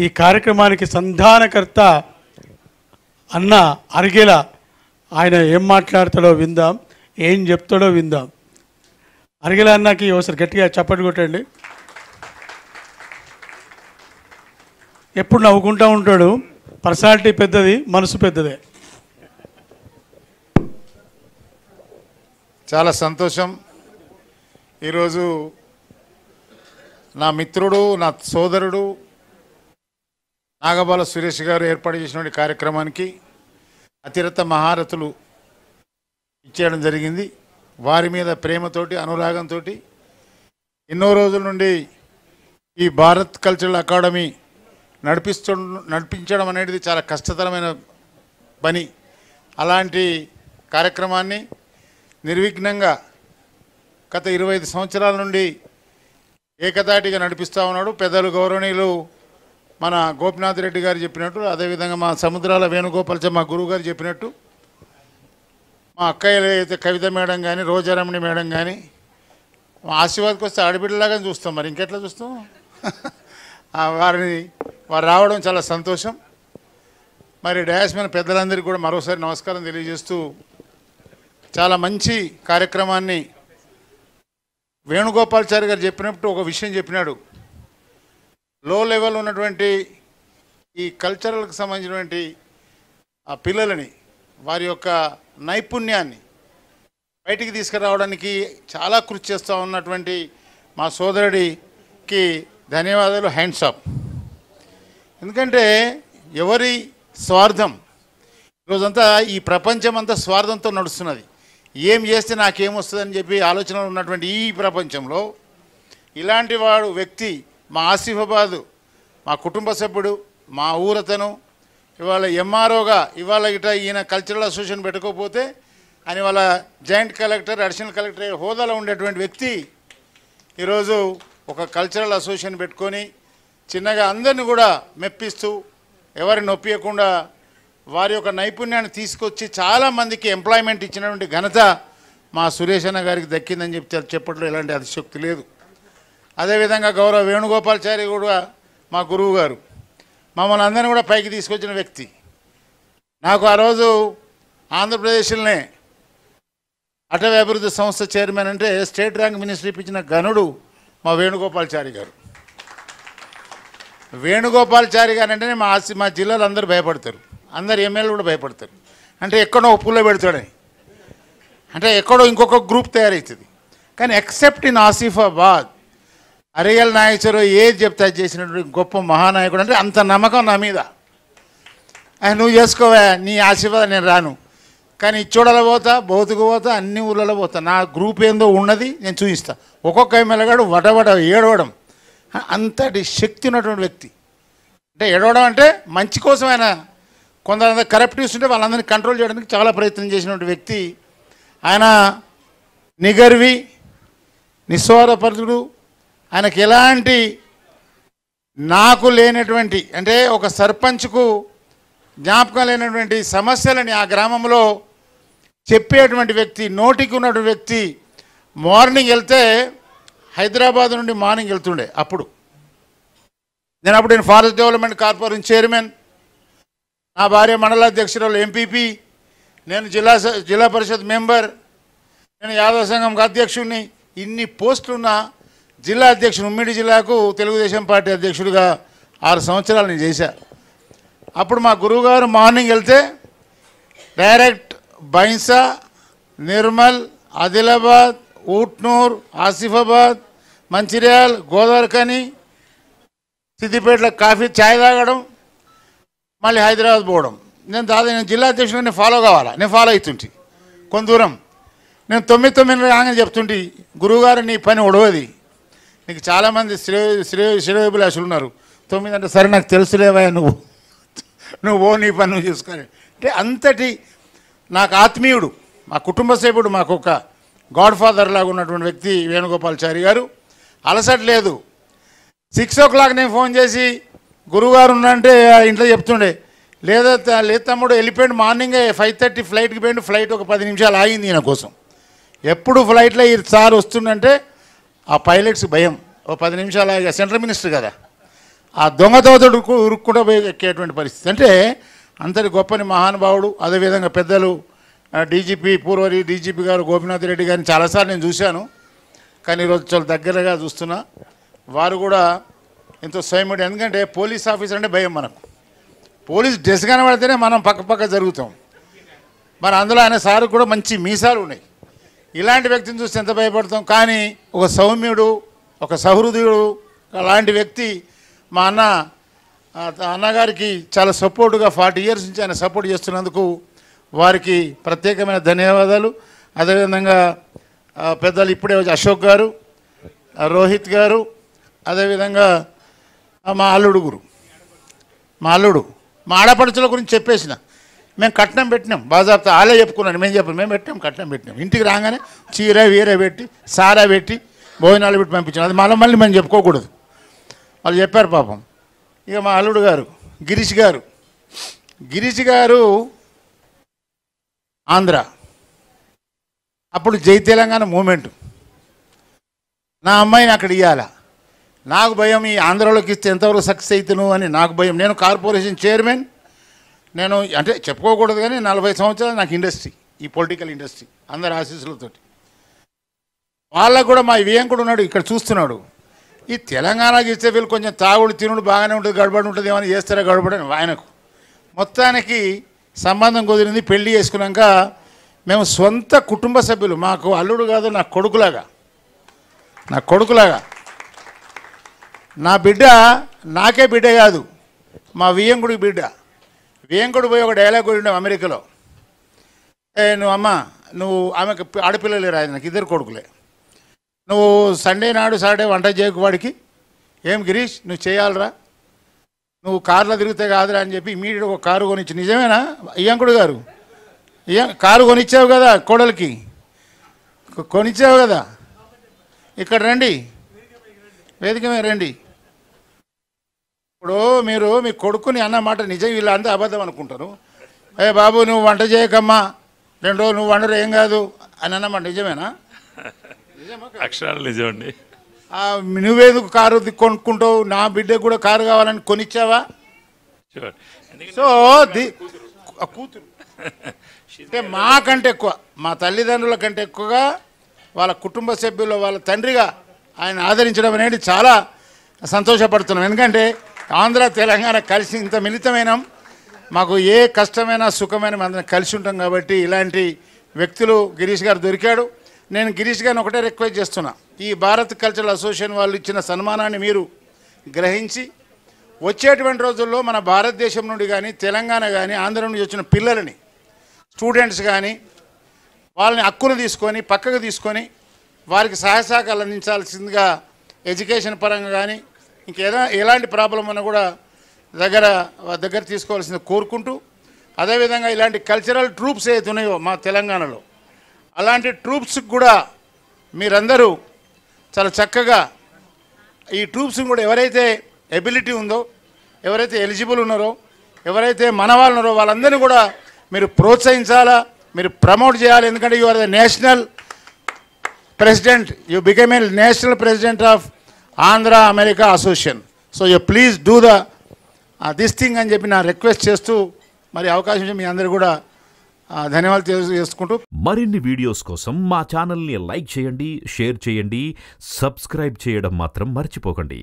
ఈ కార్యక్రమానికి సంధానకర్త అన్న అరిగేల ఆయన ఏం మాట్లాడతాడో విందాం, ఏం చెప్తాడో విందాం. అరిగేల అన్నకి ఒకసారి గట్టిగా చప్పట్లు కొట్టండి. ఎప్పుడు నవ్వుకుంటూ ఉంటాడు. పర్సనాలిటీ పెద్దది, మనసు పెద్దదే. చాలా సంతోషం. ఈరోజు నా మిత్రుడు, నా సోదరుడు నాగబాల సురేష్ గారు ఏర్పాటు చేసిన కార్యక్రమానికి అతిరథ మహారథులు ఇచ్చేయడం జరిగింది. వారి మీద ప్రేమతోటి, అనురాగంతో ఎన్నో రోజుల నుండి ఈ భారత్ కల్చరల్ అకాడమీ నడిపించడం అనేది చాలా కష్టతరమైన పని. అలాంటి కార్యక్రమాన్ని నిర్విఘ్నంగా గత 25 సంవత్సరాల నుండి ఏకతాటిగా నడిపిస్తూ ఉన్నాడు. పెద్దలు గౌరవనీయులు మన గోపినాథ్ రెడ్డి గారు చెప్పినట్టు, అదేవిధంగా మా సముద్రాల వేణుగోపాల్చ మా గురువు గారు చెప్పినట్టు, మా అక్కయ్యలు అయితే కవిత మేడం కానీ, రోజారమణి మేడం కానీ, మా ఆశీర్వాద్కి వస్తే ఆడబిడ్డలాగా చూస్తాం. మరి ఇంకెట్లా చూస్తాం? వారు రావడం చాలా సంతోషం. మరి డాష్ మీద పెద్దలందరికీ కూడా మరోసారి నమస్కారం తెలియజేస్తూ, చాలా మంచి కార్యక్రమాన్ని వేణుగోపాల్చారి గారు చెప్పినప్పుడు ఒక విషయం చెప్పినాడు. లో లెవెల్ ఉన్నటువంటి ఈ కల్చరల్కి సంబంధించినటువంటి ఆ పిల్లలని, వారి యొక్క నైపుణ్యాన్ని బయటికి తీసుకురావడానికి చాలా కృషి చేస్తూ ఉన్నటువంటి మా సోదరుడికి ధన్యవాదాలు, హ్యాండ్స్ ఆఫ్. ఎందుకంటే ఎవరి స్వార్థం, ఈరోజంతా ఈ ప్రపంచం అంతా స్వార్థంతో నడుస్తున్నది. ఏం చేస్తే నాకేమొస్తుందని చెప్పి ఆలోచనలు ఉన్నటువంటి ఈ ప్రపంచంలో ఇలాంటి వాడు వ్యక్తి, మా ఆసిఫాబాదు, మా కుటుంబ సభ్యుడు, మా ఊరతను ఇవాళ ఎంఆర్ఓగా ఇవాళ ఈయన కల్చరల్ అసోసియేషన్ పెట్టుకోకపోతే ఆయన వాళ్ళ జాయింట్ కలెక్టర్, అడిషనల్ కలెక్టర్ హోదాలో ఉండేటువంటి వ్యక్తి ఈరోజు ఒక కల్చరల్ అసోసియేషన్ పెట్టుకొని చిన్నగా అందరిని కూడా మెప్పిస్తూ, ఎవరిని నొప్పియకుండా వారి యొక్క నైపుణ్యాన్ని తీసుకొచ్చి చాలామందికి ఎంప్లాయ్మెంట్ ఇచ్చినటువంటి ఘనత మా సురేష్ అన్న గారికి దక్కిందని చెప్పట్లో ఎలాంటి అతిశక్తి లేదు. అదేవిధంగా గౌరవ వేణుగోపాల్చారి కూడా మా గురువు గారు మమ్మల్ని అందరినీ కూడా పైకి తీసుకొచ్చిన వ్యక్తి. నాకు ఆ రోజు ఆంధ్రప్రదేశ్లోనే అటవీ అభివృద్ధి సంస్థ చైర్మన్ అంటే స్టేట్ ర్యాంక్ మినిస్టర్ ఇప్పించిన గనుడు మా వేణుగోపాల్చారి గారు. వేణుగోపాల్చారి గారు అంటేనే మా జిల్లాలో అందరూ భయపడతారు, అందరు ఎమ్మెల్యేలు కూడా భయపడతారు. అంటే ఎక్కడో పుల్ల పెడతాడని, అంటే ఎక్కడో ఇంకొక గ్రూప్ తయారవుతుంది. కానీ ఎక్సెప్ట్ ఇన్ ఆసిఫాబాద్ అరిగేల నాగేశ్వర ఏది చెప్తే అది చేసినటువంటి గొప్ప మహానాయకుడు. అంటే అంత నమ్మకం నా మీద. నువ్వు చేసుకోవా, నీ ఆశీర్వాదం నేను రాను, కానీ చూడాల పోతా, బౌతుకు పోతా, అన్ని ఊళ్ళలో పోతా, నా గ్రూప్ ఏందో ఉన్నది నేను చూపిస్తా. ఒక్కొక్క ఎమ్మెల్యేగాడు వటవట ఏడవడం, అంతటి శక్తి ఉన్నటువంటి వ్యక్తి. అంటే ఏడవడం అంటే మంచి కోసం ఆయన కొందరు కరప్టివ్స్ ఉంటే వాళ్ళందరినీ కంట్రోల్ చేయడానికి చాలా ప్రయత్నం చేసినటువంటి వ్యక్తి ఆయన. నిగర్వి, నిస్వార్థపరుడు. ఆయనకు ఎలాంటి నాకు లేనటువంటి, అంటే ఒక సర్పంచ్కు జ్ఞాపకం లేనటువంటి సమస్యలని ఆ గ్రామంలో చెప్పేటువంటి వ్యక్తి, నోటికి ఉన్నటువంటి వ్యక్తి. మార్నింగ్ వెళ్తే హైదరాబాద్ నుండి మార్నింగ్ వెళ్తుండే. నేను ఫారెస్ట్ డెవలప్మెంట్ కార్పొరేషన్ చైర్మన్, నా భార్య మండలాధ్యక్షురాలు ఎంపీపీ, నేను జిల్లా పరిషత్ మెంబర్, నేను యాదవ సంఘం అధ్యక్షుడిని. ఇన్ని పోస్టులున్న జిల్లా అధ్యక్షుడు, ఉమ్మడి జిల్లాకు తెలుగుదేశం పార్టీ అధ్యక్షుడిగా 6 సంవత్సరాలు నేను చేశా. అప్పుడు మా గురువుగారు మార్నింగ్ వెళ్తే డైరెక్ట్ బైన్సా, నిర్మల్, ఆదిలాబాద్, ఊట్నూర్, ఆసిఫాబాద్, మంచిర్యాల్, గోదావరిఖని, సిద్దిపేటలో కాఫీ ఛాయ్ తాగడం, మళ్ళీ హైదరాబాద్ పోవడం. నేను జిల్లా అధ్యక్షుడు, నేను ఫాలో కావాలా, నేను ఫాలో అవుతుంటే కొంత దూరం. నేను 9 రాగానే చెప్తుంటే, గురువుగారు నీ పని ఒడవది, నీకు చాలామంది శ్రేయోభిలాషులు ఉన్నారు. 9 అంటే సరే నాకు తెలుసులేవా, నువ్వు నీ పని నువ్వు చూసుకొని. అంటే అంతటి నాకు ఆత్మీయుడు, మా కుటుంబ సభ్యుడు, మాకు ఒక గాడ్ ఫాదర్ లాగా ఉన్నటువంటి వ్యక్తి వేణుగోపాల్చారి గారు. అలసట లేదు. 6 o'clock నేను ఫోన్ చేసి గురువుగారు ఉన్నంటే ఇంట్లో చెప్తుండే, లేదు తమ్ముడు వెళ్ళిపోయాడు, మార్నింగే 5:30 ఫ్లైట్కి పోయిండు, ఫ్లైట్ ఒక 10 నిమిషాలు ఆగింది ఈయన కోసం. ఎప్పుడు ఫ్లైట్లో ఈ సార్ వస్తుండంటే ఆ పైలట్స్ భయం, ఓ 10 నిమిషాలు ఆగి, సెంట్రల్ మినిస్టర్ కదా, ఆ దొంగతోడు ఉరుక్కుండా పోయి ఎక్కేటువంటి పరిస్థితి. అంటే అంతటి గొప్పని మహానుభావుడు. అదేవిధంగా పెద్దలు డీజీపీ పూర్వరి డీజీపీ గారు గోపీనాథ్ రెడ్డి గారిని చాలాసార్లు నేను చూశాను, కానీ ఈరోజు చాలా దగ్గరగా చూస్తున్నా. వారు కూడా ఎంతో స్వయముడు. ఎందుకంటే పోలీస్ ఆఫీసర్ అంటే భయం మనకు. పోలీస్ డ్రెస్ కనబడితేనే మనం పక్క జరుగుతాం. మరి అందులో ఆయన సార్ కూడా మంచి మీసాలు ఉన్నాయి. ఇలాంటి వ్యక్తిని చూస్తే ఎంత భయపడతాం. కానీ ఒక సౌమ్యుడు, ఒక సహృదయుడు అలాంటి వ్యక్తి మా అన్నగారికి చాలా సపోర్టుగా 40 years నుంచి ఆయన సపోర్ట్ చేస్తున్నందుకు వారికి ప్రత్యేకమైన ధన్యవాదాలు. అదేవిధంగా పెద్దలు ఇప్పుడే వచ్చి అశోక్ గారు, రోహిత్ గారు, అదేవిధంగా మా అల్లుడు మా ఆడపడుచుల గురించి చెప్పేసిన. మేము కట్నం పెట్టినాం, బాజాబ్తా వాళ్ళే చెప్పుకున్నాను, మేము పెట్టాం, కట్నం పెట్టినాం. ఇంటికి రాగానే చీర వీర పెట్టి సారా పెట్టి భోజనాలు పెట్టి పంపించాం. అది మళ్ళీ మేము చెప్పుకోకూడదు, వాళ్ళు చెప్పారు పాపం. ఇక మా అల్లుడు గారు గిరీష్ గారు ఆంధ్ర, అప్పుడు జై తెలంగాణ మూమెంట్. నా అమ్మాయిని అక్కడ ఇవ్వాల. నాకు భయం, ఈ ఆంధ్రలోకి ఇస్తే ఎంతవరకు సక్సెస్ అవుతాను అని నాకు భయం. నేను కార్పొరేషన్ చైర్మన్, నేను అంటే చెప్పుకోకూడదు కానీ 40 సంవత్సరాలు నాకు ఇండస్ట్రీ, ఈ పొలిటికల్ ఇండస్ట్రీ, అందరి ఆశీస్సులతోటి. వాళ్ళకు కూడా మా వియంకుడు ఉన్నాడు, ఇక్కడ చూస్తున్నాడు. ఈ తెలంగాణకి ఇస్తే వీళ్ళు కొంచెం తాగుడు తినుడు బాగానే ఉంటుంది, గడబడి ఉంటుంది, ఏమైనా చేస్తారా గడబడని ఆయనకు. మొత్తానికి సంబంధం కుదిరింది. పెళ్లి చేసుకున్నాక మేము సొంత కుటుంబ సభ్యులు, మాకు అల్లుడు కాదు, నా కొడుకులాగా నా బిడ్డ. నాకే బిడ్డ కాదు, మా వియంకుడికి బిడ్డ. వియంకుడు పోయి ఒక డైలాగ్ కొట్టిండు అమెరికాలో. నువ్వు ఆమెకు ఆడపిల్లలు రాదు, నాకు 2 కొడుకులే. నువ్వు సండే నాడు సాటర్డే వంట చేయకు వాడికి. ఏం గిరీష్ నువ్వు చేయాలరా, నువ్వు కార్లో తిరిగితే కాదురా అని చెప్పి ఇమీడియట్గా ఒక కారు కొనిచ్చి. నిజమేనా వియంకుడు గారు? కారు కొనిచ్చావు కదా కోడలికి, కొనిచ్చావు కదా. ఇక్కడ రండి, వేదిక మీద రండి. ఇప్పుడు మీరు మీ కొడుకుని అన్న మాట నిజం, వీళ్ళంతా అబద్ధం అనుకుంటారు. బాబు నువ్వు వంట చేయకమ్మా, 2 రోజులు నువ్వు వండరు ఏం కాదు అని అన్నమాట. నిజమేనా? అక్షరాలు నిజమండి. నువ్వేందుకు కారు కొనుక్కుంటావు? నా బిడ్డకు కూడా కారు కావాలని కొనిచ్చావా? సో కూతురు అంటే మాకంటే ఎక్కువ, మా తల్లిదండ్రుల కంటే ఎక్కువగా వాళ్ళ కుటుంబ సభ్యులు, వాళ్ళ తండ్రిగా ఆయన ఆదరించడం అనేది చాలా సంతోషపడుతున్నాం. ఎందుకంటే ఆంధ్ర తెలంగాణ కలిసి ఇంత మిళితమైన, మాకు ఏ కష్టమైన సుఖమైన అందరం కలిసి ఉంటాం. కాబట్టి ఇలాంటి వ్యక్తులు గిరీష్ గారు దొరికాడు. నేను గిరీష్ గారిని ఒకటే రిక్వెస్ట్ చేస్తున్నా, ఈ భారత్ కల్చరల్ అసోసియేషన్ వాళ్ళు ఇచ్చిన సన్మానాన్ని మీరు గ్రహించి వచ్చేటువంటి రోజుల్లో మన భారతదేశం నుండి కానీ తెలంగాణ కానీ ఆంధ్ర నుండి వచ్చిన పిల్లలని, స్టూడెంట్స్ కానీ వాళ్ళని హక్కులు తీసుకొని పక్కకు తీసుకొని వారికి సహాయ సహకారాలు అందించాల్సిందిగా ఎడ్యుకేషన్ పరంగా కానీ ఇంకేదో ఎలాంటి ప్రాబ్లం ఉన్నా కూడా దగ్గర తీసుకోవాల్సింది కోరుకుంటూ, అదేవిధంగా ఇలాంటి కల్చరల్ ట్రూప్స్ ఏదైతే ఉన్నాయో మా తెలంగాణలో అలాంటి ట్రూప్స్కి కూడా మీరందరూ చాలా చక్కగా ఈ ట్రూప్స్ని కూడా ఎవరైతే ఎబిలిటీ ఉందో, ఎవరైతే ఎలిజిబుల్ ఉన్నారో, ఎవరైతే మన వాళ్ళు ఉన్నారో వాళ్ళందరినీ కూడా మీరు ప్రోత్సహించాలా, మీరు ప్రమోట్ చేయాలి. ఎందుకంటే you are the national president, you become a national president of Andhra America association. So you please do this thing అని చెప్పి నా రిక్వెస్ట్ చేస్తూ మరి అవకాశం మీ అందరూ కూడా ధన్యవాదాలు తెలియజేసుకుంటూ, మరిన్ని వీడియోస్ కోసం మా ఛానల్ని లైక్ చేయండి, షేర్ చేయండి, సబ్స్క్రైబ్ చేయడం మాత్రం మర్చిపోకండి.